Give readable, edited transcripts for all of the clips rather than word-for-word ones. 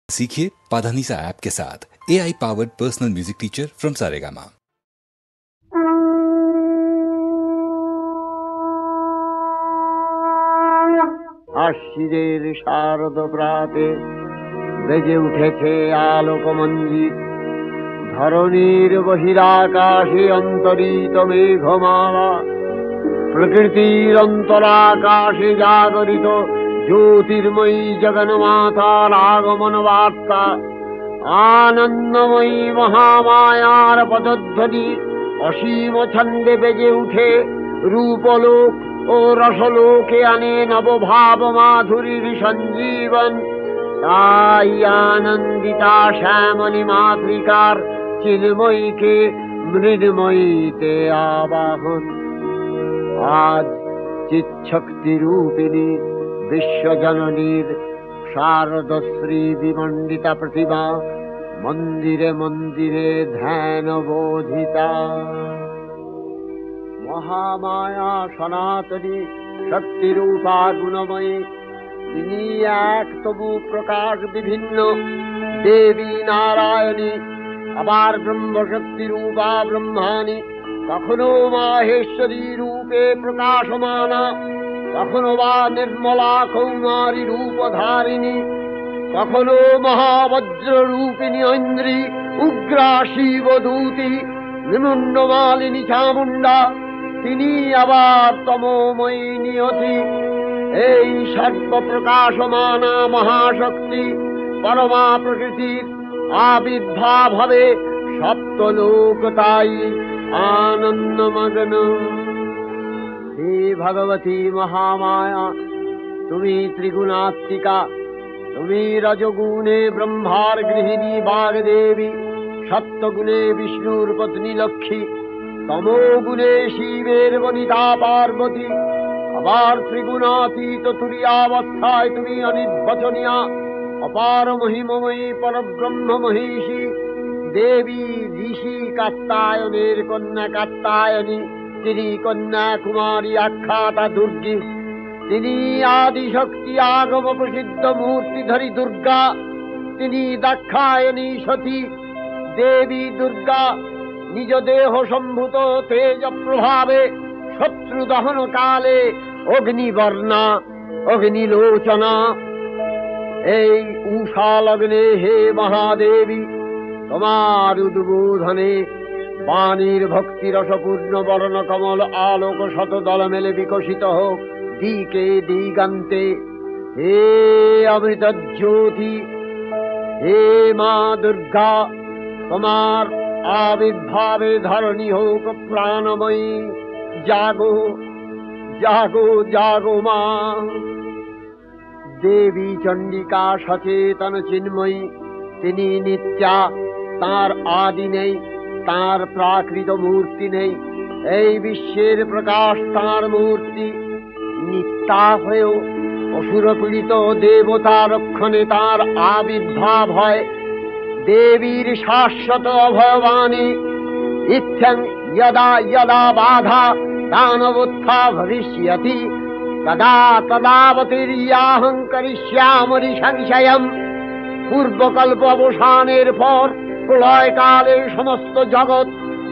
सीखिए पाधानीसा ऐप के साथ AI powered personal music teacher from Saregama. আশ্বিনের শারদ প্রাতে বেজে উঠেছে আলোক মঞ্জিত, ধরণীর বহিরাকাশে অন্তরিত মেঘমালা, প্রকৃতির অন্তরাকাশে জাগরিত জ্যোতির্ময়ী জগন্মাতার আগমন বার্তা, আনন্দময়ী মহামায়ার পদধ্বনি অসীম ছন্দে বেজে উঠে রূপলোক ও রসলোকে আনে নবভাব মাধুরীর সঞ্জীবন। তাই আনন্দিতা শ্যামলী মাতৃকার চিন্ময়ীকে মৃন্ময়ীতে আবাহন। আজ চিৎশক্তি রূপিণী বিশ্বজননীর শারদশ্রী বিমণ্ডিতা প্রতিমা মন্দিরে মন্দিরে ধ্যান বোধিতা। মহামায়া সনাতনী শক্তিরূপা গুণময়ী, তিনি এক তবু প্রকাশ বিভিন্ন দেবী নারায়ণী, আবার ব্রহ্মশক্তি রূপা ব্রহ্মাণী, কখনো মাহেশ্বরী রূপে প্রকাশমানা, কখনো বা নির্মলা কৌমারী রূপধারিণী, কখনো মহাবজ্র রূপিণী ঐন্দ্রী, উগ্রা শিবদূতী, নিমুন্ডমালিনী চামুণ্ডা, তিনি আবার তমোময়ী নিয়তি। এই সর্বপ্রকাশমানা মহাশক্তি পরমা প্রকৃতির আবির্ভাব হবে সপ্তলোক, তাই আনন্দমগ্ন। হে ভগবতী মহামায়া, তুমি ত্রিগুণাত্মিকা, তুমি রজগুণে ব্রহ্মার গৃহিণী বাগদেবী, সত্যগুণে বিষ্ণুর পত্নী লক্ষ্মী, তমোগুণে শিবের বনিতা পার্বতী, আবার ত্রিগুণাতীত তুরীয়াবস্থায় তুমি অনির্বচনীয়া অপার মহিমময়ী পরব্রহ্ম মহিষী দেবী, ঋষি কাত্যায়নের কন্যা কাত্যায়নী, তিনি কন্যা কুমারী আখ্যাতা দুর্গী, তিনি আদিশক্তি আগম প্রসিদ্ধ মূর্তিধরী দুর্গা, তিনি দাক্ষায়ণী সতী দেবী দুর্গা, নিজ দেহ সম্ভূত তেজ প্রভাবে শত্রু দহন কালে অগ্নিবর্ণা অগ্নিলোচনা। এই উষা লগ্নে হে মহাদেবী, তোমার উদ্বোধনে বাণীর ভক্তি রসপূর্ণ বর্ণ কমল আলোক শতদল মেলে বিকশিত হোক দিকে দিগান্তে। হে অমৃত জ্যোতি, হে মা দুর্গা, তোমার আবির্ভাবে ধরণী হোক প্রাণময়ী। জাগো জাগো জাগো মা। দেবী চণ্ডিকা সচেতন চিন্ময়ী, তিনি নিত্যা, তার আদি নেই, তার প্রাকৃত মূর্তি নেই, এই বিশ্বের প্রকাশ তার মূর্তি। নিত্যা হয়েও অসুরপীড়িত দেবতা রক্ষণে তার আবির্ভাব হয়। দেবীর শাশ্বত অভয়বাণী, ইত্যং যদা যদা বাধা দানবোত্থা ভবিষ্যতি তদা তদাবতীর্যাহং করিষ্যামি সংশয়ম। পূর্বকল্প অবসানের পর প্রলয়কালে সমস্ত জগৎ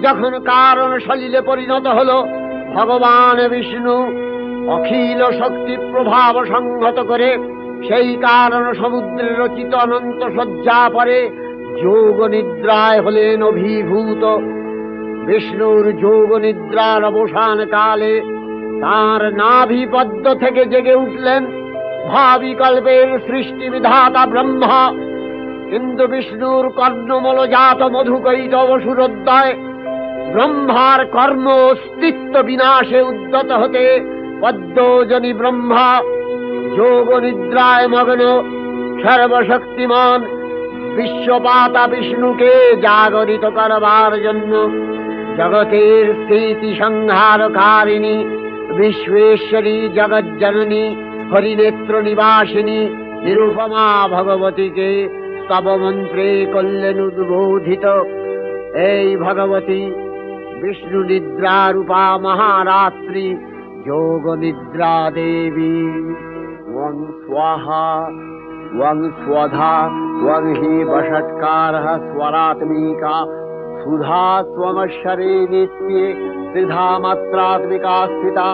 যখন কারণ সলিলে পরিণত হল, ভগবান বিষ্ণু অখিল শক্তি প্রভাব সংহত করে সেই কারণ সমুদ্রে রচিত অনন্ত শয্যা পরে যোগ নিদ্রায় হলেন অভিভূত। বিষ্ণুর যোগ নিদ্রার অবসান কালে তাঁর নাভিপদ্ম থেকে জেগে উঠলেন ভাবিকল্পের সৃষ্টি বিধাতা ব্রহ্মা। কিন্তু বিষ্ণুর কর্ণমলজাত মধুকৈটব সুরোদয় ব্রহ্মার কর্ম অস্তিত্ব বিনাশে উদ্যত হতে পদ্মজনী ব্রহ্মা যোগ নিদ্রায় মগ্ন সর্বশক্তিমান বিশ্বপাতা বিষ্ণুকে জাগরিত করবার জন্য জগতের স্থিতি সংহারকারিণী বিশ্বেশ্বরী জগজ্জননী হরিনেত্র নিবাসিনী নিরুপমা ভগবতীকে স্তব মন্ত্রে করলেন উদ্বোধিত। এই ভগবতী বিষ্ণু নিদ্রা রূপা মহারাত্রি যোগ নিদ্রা দেবী। ওং স্বাহা ওং স্বধা त्वं हि वषट्कारः स्वरात्मिका सुधा त्वमक्षरे नित्ये त्रिधा मात्रात्मिका स्थिता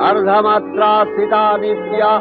अर्धमात्रा स्थिता नित्या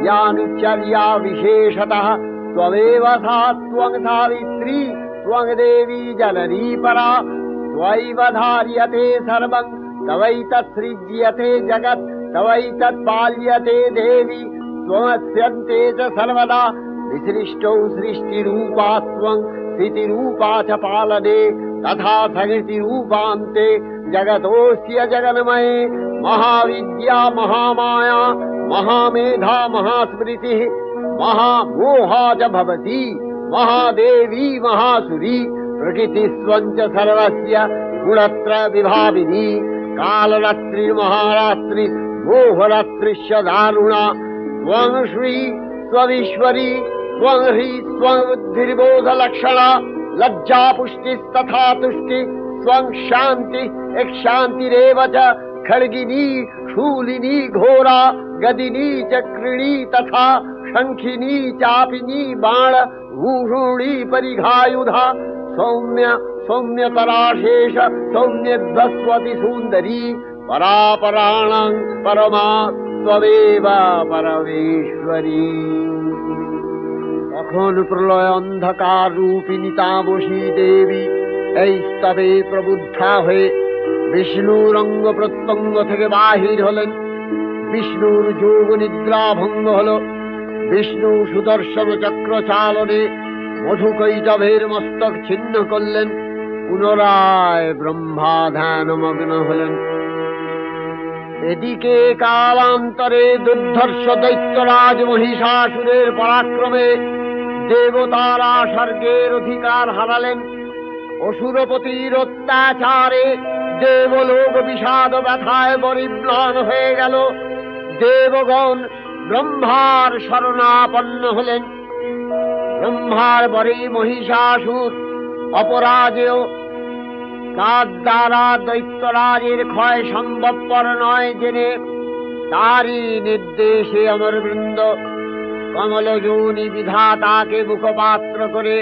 यानुचर्या विशेषतः त्वमेव सा त्वं सावित्री त्वं देवी जननी परा त्वयैव धार्यते सर्वं तवैतत्सृज्यते जगत् तवैतत्पाल्यते देवी त्वमस्यन्ते च सर्वदा विसृष्टौ सृष्टिरूपा त्वं स्थितिरूपा च पालने तथा सकृतिरूपान्ते जगतोऽस्य जगन्मये महाविद्या महामाया महामेधा महास्मृतिः महामोहा च भवति महादेवी महासुरी प्रकृतिस्त्वं च सर्वस्य गुणत्रय विभाविनी कालरात्रि महारात्रि मोहरात्रिश्च दारुणा त्वं श्री त्वमीश्वरी त्वं ह्री त्वं बुद्धिर्बोधलक्षणा लज्जा पुष्टिस्तथा तुष्टि त्वं शान्ति शान्तिरेव च खड्गिनी शूलिनी घोरा गदिनी चक्रिणी तथा शंखिनी चापिनी बाण भूषुणी परिघायुधा सौम्य सौम्यतराशेष सौम्यध्वस्वति सुन्दरी परापराणां परमा त्वमेव परमेश्वरी। তখন প্রলয় অন্ধকার রূপিণী তামসী দেবী এই স্তবে প্রবুদ্ধা হয়ে বিষ্ণুর অঙ্গ প্রত্যঙ্গ থেকে বাহির হলেন। বিষ্ণুর যোগ নিদ্রা ভঙ্গ হল। বিষ্ণু সুদর্শন চক্র চালনে মধুকৈটভের মস্তক ছিন্ন করলেন। পুনরায় ব্রহ্মা ধ্যানমগ্ন হলেন। এদিকে কালান্তরে দুর্ধর্ষ দৈত্যরাজ মহিষাসুরের পরাক্রমে দেবতারা স্বর্গের অধিকার হারালেন। অসুরপতির অত্যাচারে দেবলোক বিষাদ ব্যথায় পরিম্লান হয়ে গেল। দেবগণ ব্রহ্মার শরণাপন্ন হলেন। ব্রহ্মার পরে মহিষাসুর অপরাজেয়। তার দ্বারা দৈত্যরাজের ক্ষয় সম্ভবপর নয় জেনে তারই নির্দেশে অমরবৃন্দ কমলযোনি বিধাতাকে মুখপাত্র করে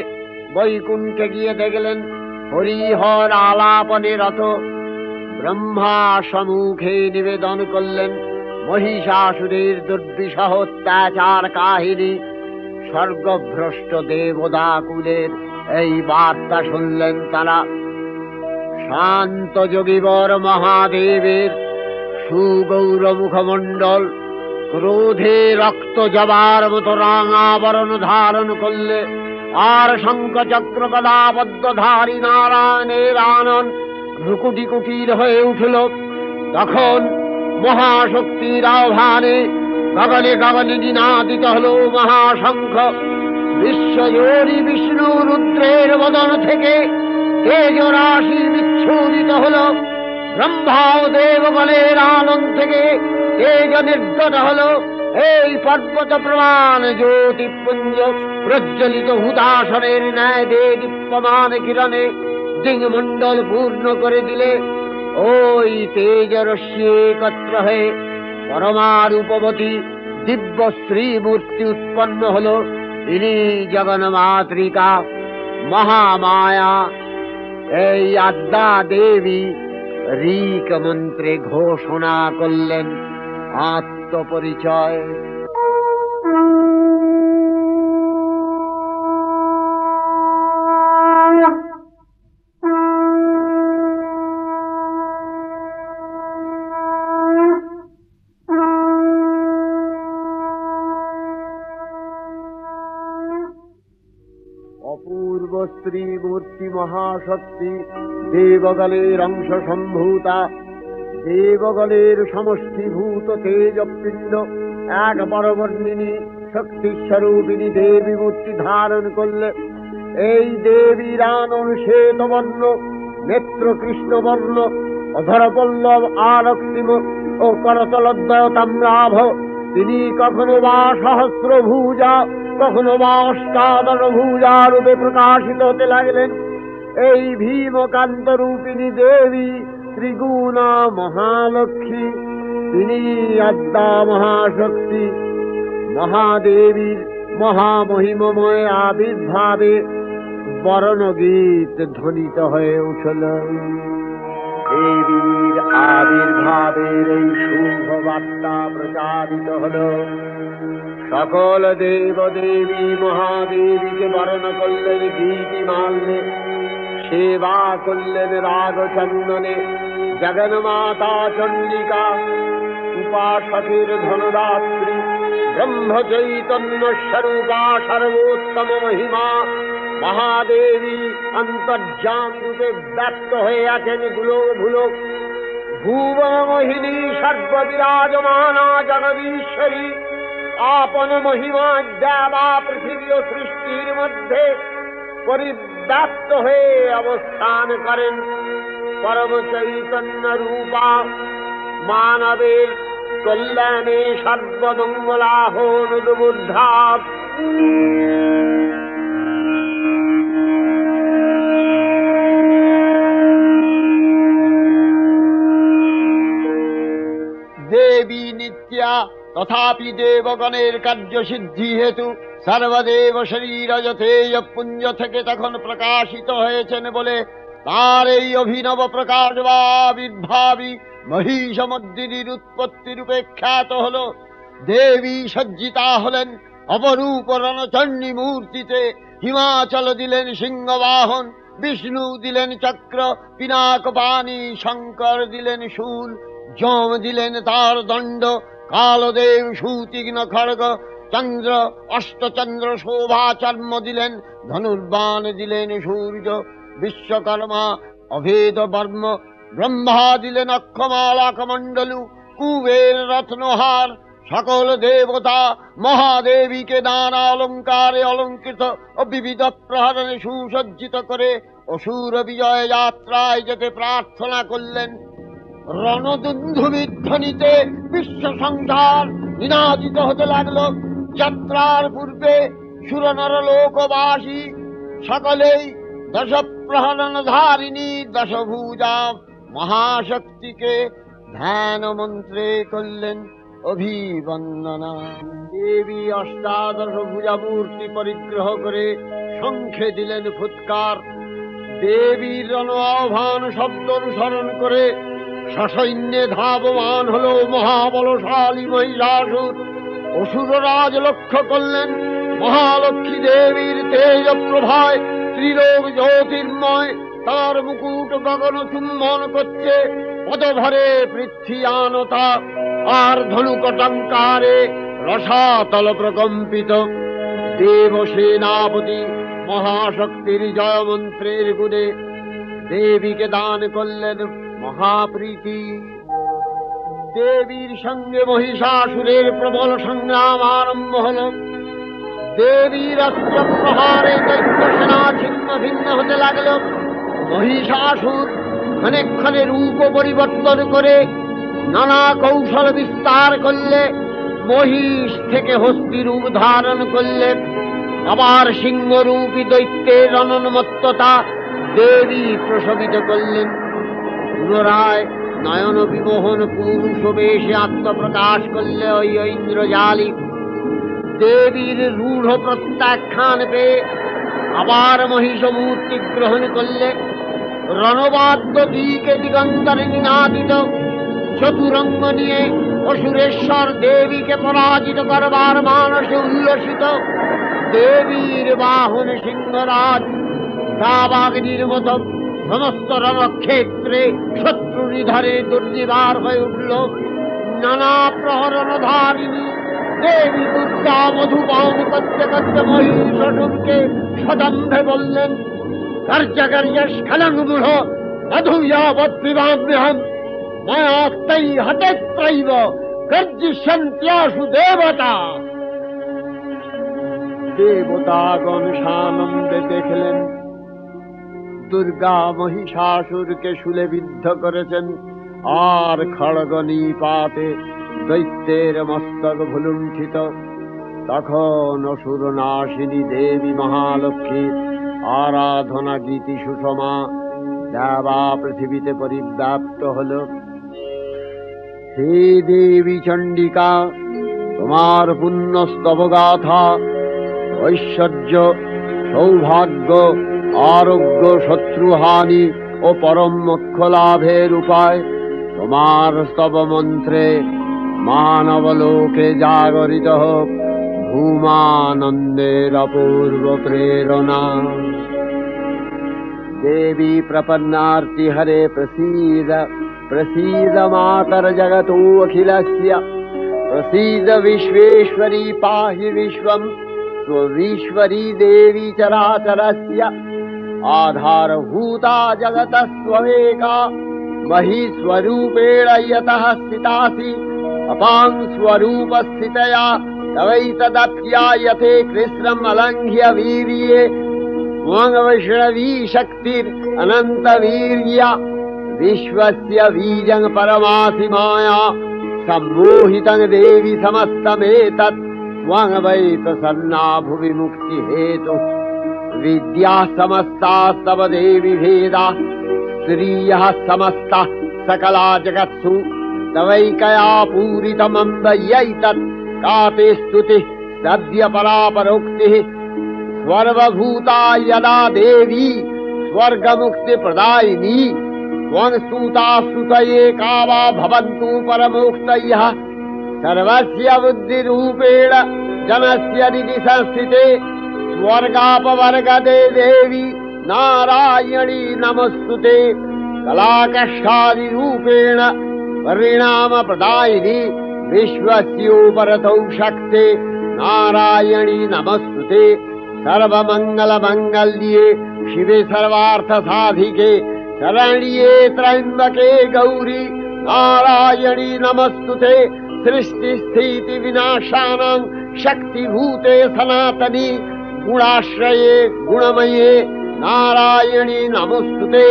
বৈকুণ্ঠে গিয়ে দেখলেন হরিহর আলাপনে রত। ব্রহ্মা সম্মুখে নিবেদন করলেন মহিষাসুরের দুর্বিষহ অত্যাচার কাহিনী। স্বর্গভ্রষ্ট দেবদাকুলের এই বার্তা শুনলেন তারা। শান্ত যোগীবর মহাদেবের সুগৌর মুখমণ্ডল ক্রোধে রক্ত জবার মতো রাঙাবরণ ধারণ করলে। আর শঙ্খ চক্র গদাবদ্ধধারী নারায়ণের আনন ভ্রুকুটি কুটির হয়ে উঠল। তখন মহাশক্তির আহ্বানে গগনে গগনে নিনাদিত হল মহাশঙ্খ। বিশ্বজোরি বিষ্ণু রুদ্রের বদন থেকে তেজরাশি বিচ্ছুরিত হল। ব্রহ্মা ও দেবগণের আনন্দ থেকে তেজ নির্গত হল। এই পর্বত প্রমাণ জ্যোতিপুঞ্জ প্রজ্বলিত হুতাসনের ন্যায় দীপ্যমান কিরণে দিংমণ্ডল পূর্ণ করে দিলে। ওই তেজরশ্মি একত্র হয়ে পরমারূপবতী দিব্য শ্রীমূর্তি উৎপন্ন হল। ইনি জগন্মাতৃকা মহামায়া। এই আদ্যা দেবী ঋক মন্ত্রে ঘোষণা করলেন আত্মপরিচয়। অপূর্ব স্ত্রী মূর্তি মহাশক্তি দেবগণের অংশ সম্ভূতা। দেবগণের সমষ্টিভূত তেজপিণ্ড এক বরবর্ণিনী শক্তিস্বরূপিণী দেবী মূর্তি ধারণ করলে। এই দেবীর আনন শ্বেতবর্ণ, নেত্র কৃষ্ণবর্ণ, অধরপল্লব আরক্তিম ও করতলদ্বয় তাম্রাভ। তিনি কখনো বা সহস্রভুজা কখনো বা অষ্টাদশ ভুজা রূপে প্রকাশিত হতে লাগলেন। এই ভীমকান্ত রূপিণী দেবী ত্রিগুণা মহালক্ষ্মী। তিনি আদ্যা মহাশক্তি। মহাদেবীর মহামহিমময় আবির্ভাবে বরণগীত ধ্বনিত হয়ে উঠল। দেবীর আবির্ভাবের এই শুভ বার্তা প্রচারিত হল। সকল দেব দেবী মহাদেবীকে বরণ করলেন গীতিমাল্যে, সেবা করলেন রাগ চন্দনে। জগন্মাতা চণ্ডিকা, উপাসকের ধনদাত্রী, ব্রহ্ম চৈতন্য স্বরূপা, সর্বোত্তম মহিমা মহাদেবী অন্তর্যামী রূপে ব্যক্ত হয়ে আছেন গুলোক ভুলোক। ভুবন মোহিনী সর্ববিরাজমানা জগদীশ্বরী আপন মহিমা দেবা পৃথিবী ও সৃষ্টির মধ্যে পরিব্যাপ্ত হয়ে অবস্থান করেন। পরম চৈতন্য রূপা মানবের কল্যাণে সর্বমঙ্গলাহনুদ্বুদ্ধা। দেবী নিত্যা, তথাপি দেবগণের কার্যসিদ্ধি হেতু সর্বদেব শরীর যথেয় পুঞ্জ থেকে তখন প্রকাশিত হয়েছেন বলে তার এই অভিনব প্রকাশ বা আবির্ভাবী মহিষমর্দিনীর উৎপত্তি রূপে খ্যাত হল। দেবী সজ্জিতা হলেন অপরূপ রণচণ্ডী মূর্তিতে। হিমাচল দিলেন সিংহবাহন, বিষ্ণু দিলেন চক্র, পিনাক পানি, শঙ্কর দিলেন শূল, যম দিলেন তার দণ্ড, কালদেব সুতীক্ষ্ণ খড়গ, চন্দ্র অষ্টচন্দ্র শোভা চর্ম দিলেন, ধনুর্বাণ দিলেন সূর্য, বিশ্বকর্মা অভেদ বর্ম, ব্রহ্মা দিলেন অক্ষমালা কমণ্ডলু, কুবের রত্নহার। সকল দেবতা মহাদেবীকে নানা অলঙ্কারে অলঙ্কৃত ও বিবিধ প্রহরণে সুসজ্জিত করে অসুর বিজয় যাত্রায় যেতে প্রার্থনা করলেন। রণদুন্ধুবির ধ্বনিতে বিশ্ব সংসার নিনাদিত হতে লাগল। যাত্রার পূর্বে সুরনর লোকবাসী সকলেই দশ প্রহরণ ধারিণী দশভুজা মহাশক্তিকে ধ্যান মন্ত্রে করলেন অভিবন্দনা। দেবী অষ্টাদশ ভুজা মূর্তি পরিগ্রহ করে শঙ্খে দিলেন ফুৎকার। দেবীর রণ আহ্বান শব্দ অনুসরণ করে সসৈন্যে ধাবমান হল মহাবলশালী মহিষাসুর। অসুররাজ লক্ষ্য করলেন মহালক্ষ্মী দেবীর তেজ প্রভায় ত্রিলোক জ্যোতির্ময়, তার মুকুট গগন চুম্বন করছে, পদভরে পৃথ্বীয়ানতা আর ধনুকটঙ্কারে রসাতল প্রকম্পিত। দেব সেনাপতি মহাশক্তির জয়মন্ত্রের গুণে দেবীকে দান করলেন মহাপ্রীতি। দেবীর সঙ্গে মহিষাসুরের প্রবল সংগ্রাম আরম্ভ হল। দেবীর অস্ত্র প্রহারে দৈত্য সেনা ছিন্ন ভিন্ন হতে লাগল। মহিষাসুর ক্ষণে রূপ পরিবর্তন করে নানা কৌশল বিস্তার করলে, মহিষ থেকে হস্তি রূপ ধারণ করলে। আবার সিংহরূপী দৈত্যের রণন্মত্ততা দেবী প্রশমিত করলেন। পুনরায় নয়ন বিমোহন পুরুষ বেশে আত্মপ্রকাশ করলে ওই ইন্দ্রজালী। দেবীর রূঢ় প্রত্যাখ্যান পেয়ে আবার মহিষ মূর্তি গ্রহণ করলে। রণবাদ্য দিকে দিগন্তরে নিনাদিত, চতুরঙ্গ নিয়ে অসুরেশ্বর দেবীকে পরাজিত করবার মানসে উল্লসিত। দেবীর বাহন সিংহরাজ দাবাগ্নির মতো সমস্ত রণক্ষেত্রে শত্রু নিধারে দুর্নিবার হয়ে উঠল। নানা প্রহরণ ধারিণী দেবী দুর্গা মধুপান করতে করতে মহিষাসুরকে সদম্ভে বললেন, কার্যকার্য স্খলনমূঢ় মধুয়াবৎপিবাম্যহম মায়াক্তৈ হতেত্রৈব গর্জিষ্যন্ত্যাসু দেবতা। দেবতাগণ সানন্দে দেখলেন দুর্গা মহিষাসুরকে শূলে বিদ্ধ করেছেন, আর খড়গ নিপাতে দৈত্যের মস্তক ভুলুণ্ঠিত। তখন অসুর নাশিনী দেবী মহালক্ষ্মীর আরাধনা গীতি সুষমা দেবা পৃথিবীতে পরিব্যাপ্ত হল। হে দেবী চণ্ডিকা, তোমার পুণ্যস্তব গাথা ঐশ্বর্য, সৌভাগ্য, আরোগ্য, শত্রুহানি ও পরম মোক্ষ লাভের উপায় তোমার স্তব মন্ত্রে মানবলোকে জাগরিত হোক ভূমানন্দের অপূর্ব প্রেরণা। देवी प्रपन्नार्ति हरे प्रसीद प्रसीद मातर जगतो अखिलस्य प्रसीद विश्वेश्वरी पाहि विश्वं स्वविश्वरी देवी चराचरस्य आधारभूता जगतस्त्वमेका महीस्वरूपेण यतः स्थितासि अपां स्वरूपस्थितया तवैतदप्यायते कृष्णम् अलङ्घ्य वीर्ये वैष्णवी शक्तिर अनंत वीर्या विश्वस्य बीजं परमासि माया सम्मोहितं देवी समस्तमेतत् त्वं वै प्रसन्ना भुवि मुक्ति हेतु विद्या समस्तास्तव देवी भेदा स्त्रियः समस्ता सकला जगत्सु तवैकया पूरितमम्बयैतत् का ते स्तुतिः सद्य परापरोक्तिः सर्वभूता यदा देवी स्वर्गमुक्ति प्रदायिनी त्वं स्तुता स्तुतये का वा भवन्तु परमोक्तयः सर्वस्य बुद्धिरूपेण जनस्य हृदि संस्थिते स्वर्गापवर्गदे देवी नारायणी नमस्तुते कलाकष्टादिरूपेण परिणाम प्रदायिनी विश्वस्योपरतौ शक्ते नारायणी नमस्तुते सर्वमंगल मंगल्ये शिवे सर्वार्थ साधिके शरण्ये त्र्यंबके गौरी नारायणी नमस्तुते सृष्टि स्थिति विनाशानां शक्तिभूते सनातनी गुणाश्रये गुणमये नारायणी नमस्तुते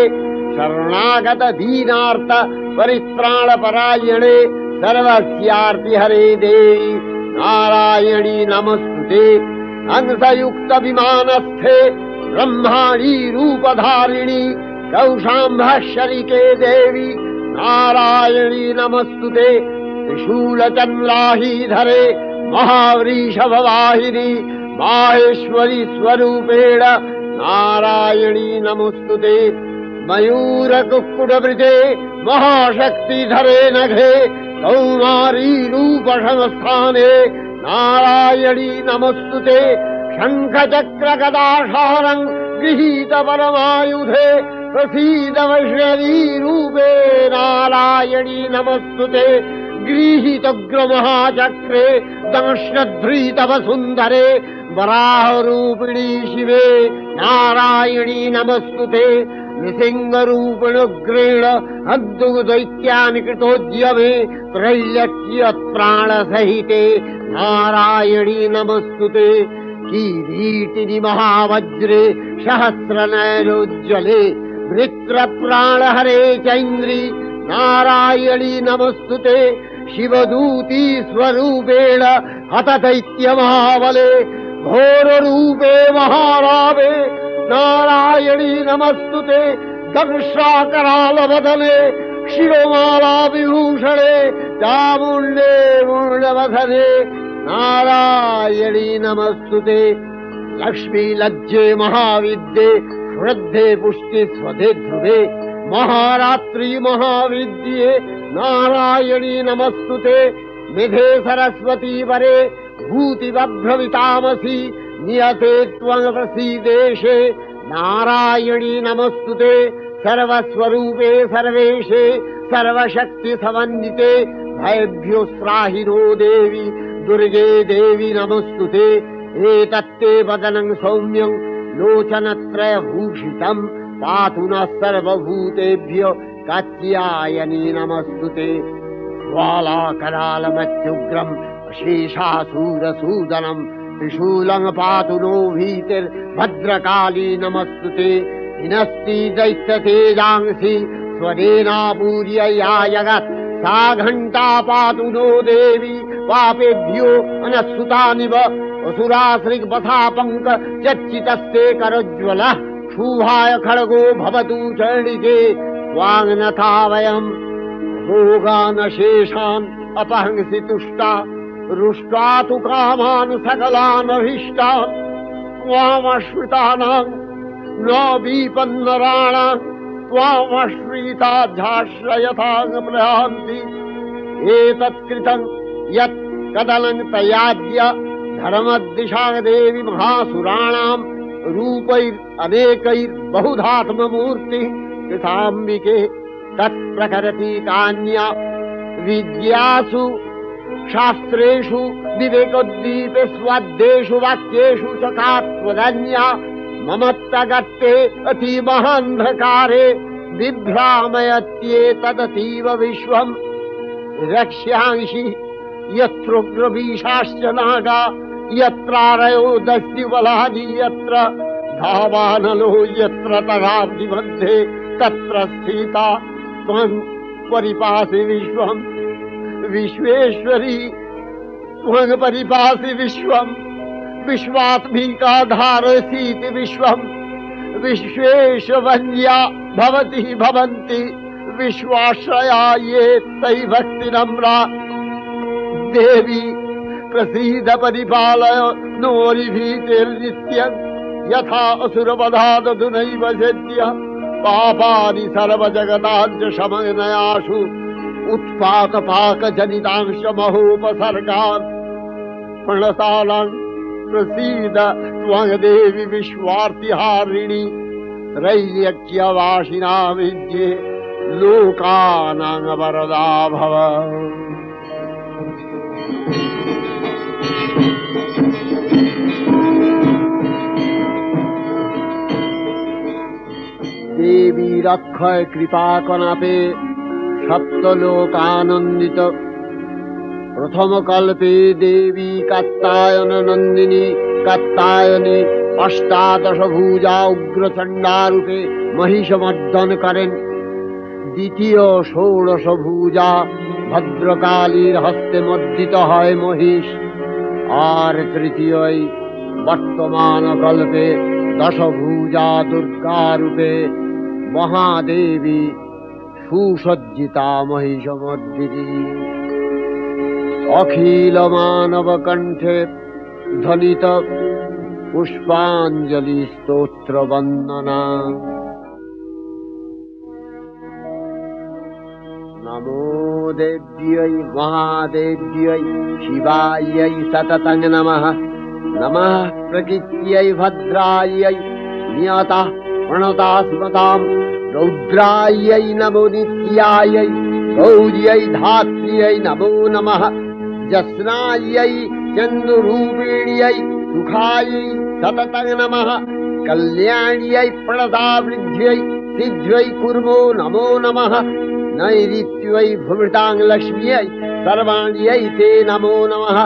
शरणागत दीनार्थ परित्राण परायणे सर्वस्यार्ति हरे देवी नारायणी नमस्तुते अंशयुक्त विमानस्थे ब्रह्माणी रूपधारिणी कौशाम्भशरिके देवी नारायणी नमस्तुते त्रिशूलचन्द्राहीधरे महावृषभवाहिनी माहेश्वरी स्वरूपेण नारायणी नमस्तुते मयूरकुक्कुटवृते महाशक्तिधरे नघे कौमारी रूपसंस्थाने नारायणी नमस्तुते शंखचक्र गदाशारं गृहीत परमायुधे प्रसीद वैष्णवी रूपे नारायणी नमस्तुते गृहीतोग्रमहाचक्रे दंश्नध्रीत वसुन्धरे वराहरूपिणी शिवे नारायणी नमस्तुते नृसिंहरूपिणुग्रेण अद्भुतदैत्यानि कृतोद्यमे त्रैलक्ष्यप्राणसहिते नारायणी नमस्तुते किरीटिनि महावज्रे सहस्रनयनोज्ज्वले वृत्रप्राणहरे चैन्द्री नारायणी नमस्तुते शिवदूती स्वरूपेण हतदैत्यमहाबले घोररूपे महारावे नारायणी नमस्तुते दंशाकरालवदने शिरोमाला विभूषणे चामुण्डे मूर्णवदने नारायणी नमस्तुते लक्ष्मी लज्जे महाविद्ये श्रद्धे पुष्टि स्वधे ध्रुवे महारात्रि महाविद्ये नारायणी नमस्तुते निधे सरस्वती वरे भूतिवभ्रमितामसि नियते त्वं प्रसीदेशे नारायणी नमस्तुते सर्वस्वरूपे सर्वेशे सर्वशक्ति समन्विते भयभ्योस्त्राहिनो देवी दुर्गे देवी नमस्तुते एतत्ते वदनं सौम्यं लोचनत्रयभूषितं पातु नः सर्वभूतेभ्यो कात्यायनी नमस्तुते ज्वालाकरालमत्युग्रम् अशेषासूरसूदनं त्रिशूलं पातु नो भीतिर्भद्रकाली नमस्तुते हिनस्ति दैत्यतेजांसि स्वरेणापूर्य या जगत् सा घण्टा पातु नो देवी पापेभ्यो अनस्सुतानिव असुराश्रिपथापङ्क चच्चितस्ते करोज्ज्वलः शुभाय खड्गो भवतु चण्डिके वाङ्नथा वयम् भोगानशेषान् अपहंसि तुष्टा रुष्टा तु कामान् सकलान् अभीष्टान् त्वामश्रितानां न विपन्नराणां त्वामश्रिताध्याश्रयतां प्रयान्ति एतत्कृतं यत् कदनं तयाद्य धर्मदिशा देवी महासुराणां रूपैरनेकैर्बहुधात्ममूर्ति कृताम्बिके तत्प्रकरति कान्या विद्यासु शास्त्रेषु विवेकोद्दीपे स्वाद्येषु वाक्येषु च का त्वदन्या ममत्तगत्ते अतिमहान्धकारे बिभ्रामयत्येतदतीव विश्वम् रक्ष्यांसि यत्रोग्रवीशाश्च नागा यत्रारयो दस्युबलानि यत्र धावानलो यत्र तगाब्धिमध्ये तत्र स्थिता त्वं परिपासि विश्वम् विश्वेश्वरी त्वं परिपासि विश्वम् विश्वात्मिका धारसीति विश्वम् विश्वेशवन्या भवति भवन्ति विश्वाश्रया ये तै भक्तिनम्रा देवी प्रसीद परिपालय नोरिभीतिर्नित्यम् यथा असुरवधादधुनैव सद्य पापानि सर्वजगताञ्च शमनयाशु उत्पातपाकजनितांश महोपसर्गान् प्रणतानां प्रसीद त्वं देवी विश्वार्तिहारिणि त्रैलोक्यवासिना विद्ये लोकानां वरदा भव। देवी रक्षय कृपा कनापे सप्तलोकानंदित प्रथम कल्पे देवी कात्यायन नंदिनी कात्यायनी अष्टादश भुजा उग्रचंडा रूपे महिषमर्दन करें द्वितीय षोडश भुजा भद्रकालीर हस्ते मर्दित है महिष और तृतीय वर्तमान कल्पे दश भुजा दुर्गा रूपे महादेवी सुसज्जिता महिषमर्दिनी अखिल मानव कंठे ध्वनित पुष्पांजलि स्तोत्र वंदना। नमो देव्यै महादेव्यै शिवायै सततं नमः। नमः प्रकृत्यै भद्रायै नियतः प्रणतास्मतां रौद्रायै नमो नित्यायै गौर्यै धात्र्यै नमो नमः। जस्नायै चन्द्ररूपिण्यै सुखायै सततं नमः। कल्याण्यै प्रणतावृद्ध्यै सिद्ध्यै कुर्मो नमो नमः। नैऋत्यै भुवृतां लक्ष्म्यै सर्वाण्यै ते नमो नमः।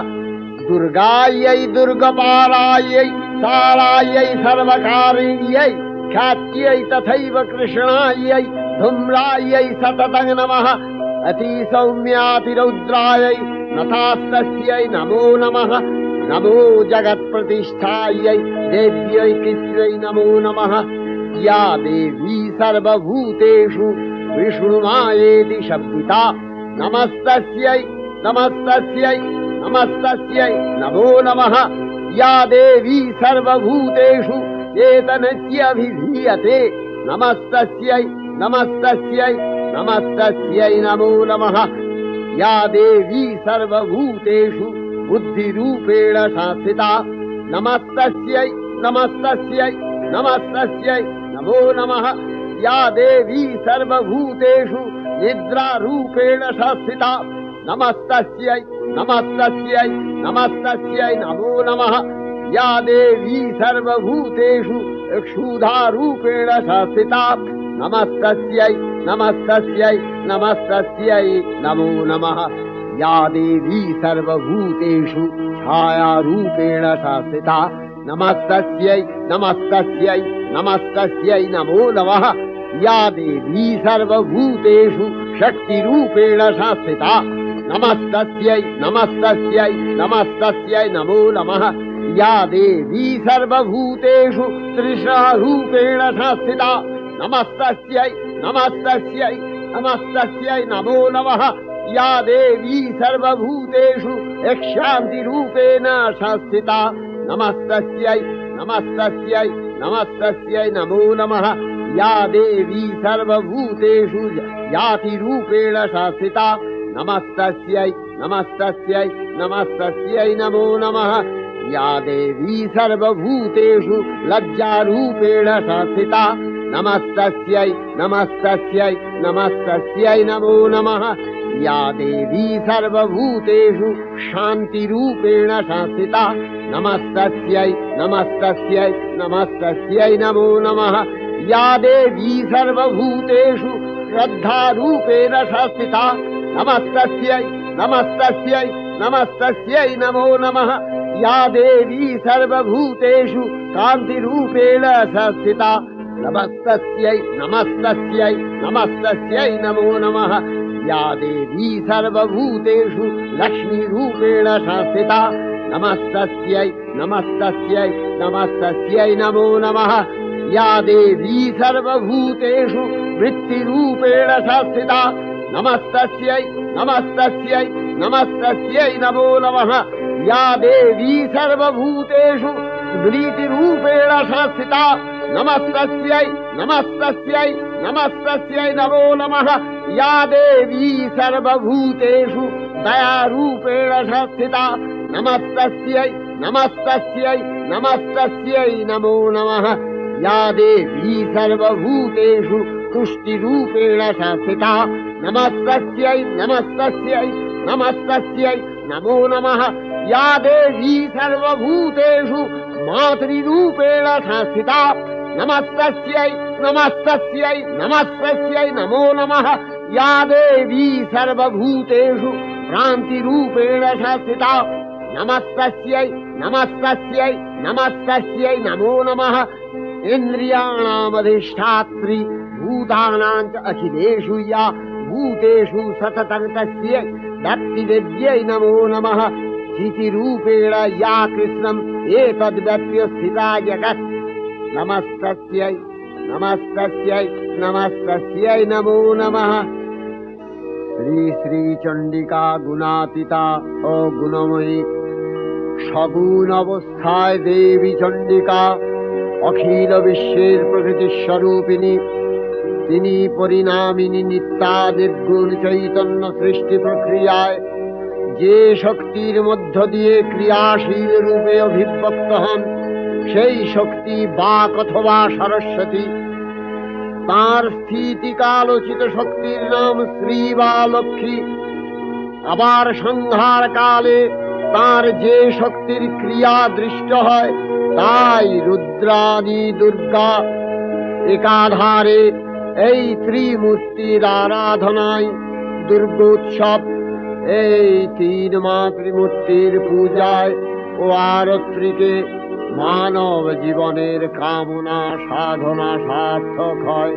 दुर्गायै दुर्गपालायै सारायै सर्वकारिण्यै ख्यात्यै तथैव कृष्णायै धूम्रायै सततं नमः। अतिसौम्यातिरौद्रायै नथास्तस्यै नमो नमः। नमो जगत्प्रतिष्ठायै देव्यै कृत्यै नमो नमः। या देवी सर्वभूतेषु विष्णुमायेति शब्दिता नमस्तस्यै नमस्तस्यै नमस्तस्यै नमो नमः। या देवी सर्वभूतेषु चेतनस्यभिधीयते नमस्तस्यै नमस्तस्यै नमस्तस्यै नमो नमः। या देवी सर्वभूतेषु बुद्धिरूपेण संस्थिता नमस्तस्यै नमस्तस्यै नमस्तस्यै नमो नमः। या देवी सर्वभूतेषु निद्रारूपेण संस्थिता नमस्तस्यै नमस्तस्यै नमस्तस्यै नमो नमः। या देवी सर्वभूतेषु क्षुधारूपेण संस्थिता नमस्तस्यै नमस्तस्यै नमस्तस्यै नमो नमः। या देवी सर्वभूतेषु छायारूपेण संस्थिता नमस्तस्यै नमस्तस्यै नमस्तस्यै नमो नमः। या देवी सर्वभूतेषु शक्तिरूपेण संस्थिता नमस्तस्यै नमस्तस्यै नमस्तस्यै नमो नमः। या देवी सर्वभूतेषु तृष्णारूपेण संस्थिता नमस्तस्यै नमस्तस्यै नमस्तस्यै नमो नमः। या देवी सर्वभूतेषु शान्तिरूपेण संस्थिता नमस्तस्यै नमस्तस्यै नमस्तस्यै नमो नमः या देवी सर्वभूतेषु जातिरूपेण शासिता नमस्तस्यै नमस्तस्यै नमस्तस्यै नमो नमः या देवी सर्वभूतेषु लज्जारूपेण शासिता नमस्तस्यै नमस्तस्यै नमस्तस्यै नमो नमः या देवी सर्वभूतेषु शान्तिरूपेण शासिता नमस्तस्यै नमस्तस्यै नमस्तस्यै नमो नमः या देवी सर्वभूतेषु श्रद्धारूपेण शासिता नमस्तस्यै नमस्तस्यै नमस्तस्यै नमो नमः या देवी सर्वभूतेषु कान्तिरूपेण शासिता नमस्तस्यै नमस्तस्यै नमस्तस्यै नमो नमः या देवी सर्वभूतेषु लक्ष्मीरूपेण शासिता नमस्तस्यै नमस्तस्यै नमस्तस्यै नमो नमः या देवी सर्वभूतेषु वृत्तिरूपेण शासिता नमस्तस्यै नमस्तस्यै नमस्तस्यै नमो नमः या देवी सर्वभूतेषु स्मृतिरूपेण शासिता नमस्तस्यै नमस्तस्यै नमस्तस्यै नमो नमः या देवी सर्वभूतेषु दयारूपेण शासिता नमस्तस्यै नमस्तस्यै नमस्तस्यै नमो नमः या देवी सर्वभूतेषु तुष्टिरूपेण शासिता नमस्तस्यै नमस्तस्यै नमस्तस्यै नमो नमः या देवी सर्वभूतेषु मातृरूपेण शासिता नमस्तस्यै नमस्तस्यै नमस्तस्यै नमो नमः या देवी सर्वभूतेषु भ्रान्तिरूपेण शासिता नमस्तस्यै नमस्तस्यै नमस्तस्यै नमो नमः इन्द्रियाणामधिष्ठात्री भूतानां च अखिलेषु या भूतेषु सततं तस्यै भक्तिविद्यै नमो नमः स्थितिरूपेण या कृष्णम् एतद्व्यप्य स्थिता जगत् नमस्तस्यै नमस्तस्यै नमस्तस्यै नमो नमः श्री श्री चंडिका गुणातीता अगुणमयी सगुण अवस्थाय देवी चंडिका अखिल विश्वेर प्रकृति स्वरूपिणी তিনি পরিণামিনী নিত্যা নির্গুণ চৈতন্য সৃষ্টি প্রক্রিয়ায় যে শক্তির মধ্য দিয়ে ক্রিয়াশীল রূপে অভিব্যক্ত হন সেই শক্তি বাক অথবা সরস্বতী তার স্থিতিকালোচিত শক্তির নাম শ্রী বা লক্ষ্মী আবার সংহার কালে তার যে শক্তির ক্রিয়া দৃষ্ট হয় তাই রুদ্রাণী দুর্গা একাধারে এই ত্রিমূর্তির আরাধনায় দুর্গোৎসব এই তিন মাতৃমূর্তির পূজায় ও আরত্রিকে মানব জীবনের কামনা সাধনা সার্থক হয়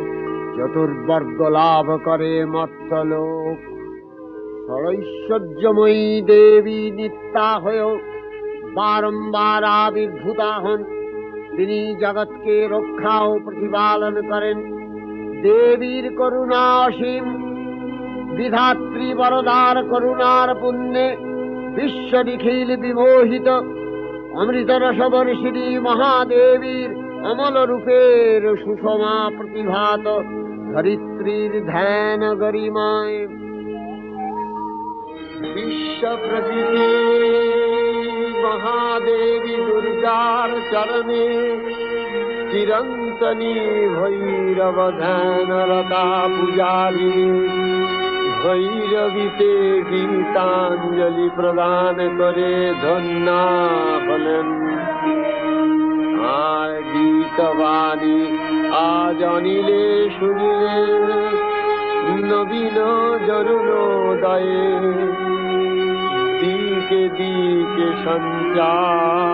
চতুর্বর্গ লাভ করে মর্ত্যলোক ঐশ্বর্যময়ী দেবী নিত্যা হয়েও বারম্বার আবির্ভূতা হন তিনি জগৎকে রক্ষা ও প্রতিপালন করেন দেবীর করুণা অসীম বিধাত্রী বরদার করুণার পুণ্যে বিশ্ব নিখিল বিমোহিত অমৃত রসবর্ষিণী মহাদেবীর অমল রূপের সুষমা প্রতিভাত ধরিত্রীর ধ্যান গরিমায় বিশ্ব প্রকৃতি মহাদেবী দুর্গার চরণে চিরন্তনী ভৈরব ধ্যানরতা পূজারী ভৈরবীতে গীতাঞ্জলি প্রদান করে ধন্যা হলেন আর গীতবাণী আজ অনিলে শুনিলে নবীন জরুণোদয়ে দিকে দিকে সঞ্চারিত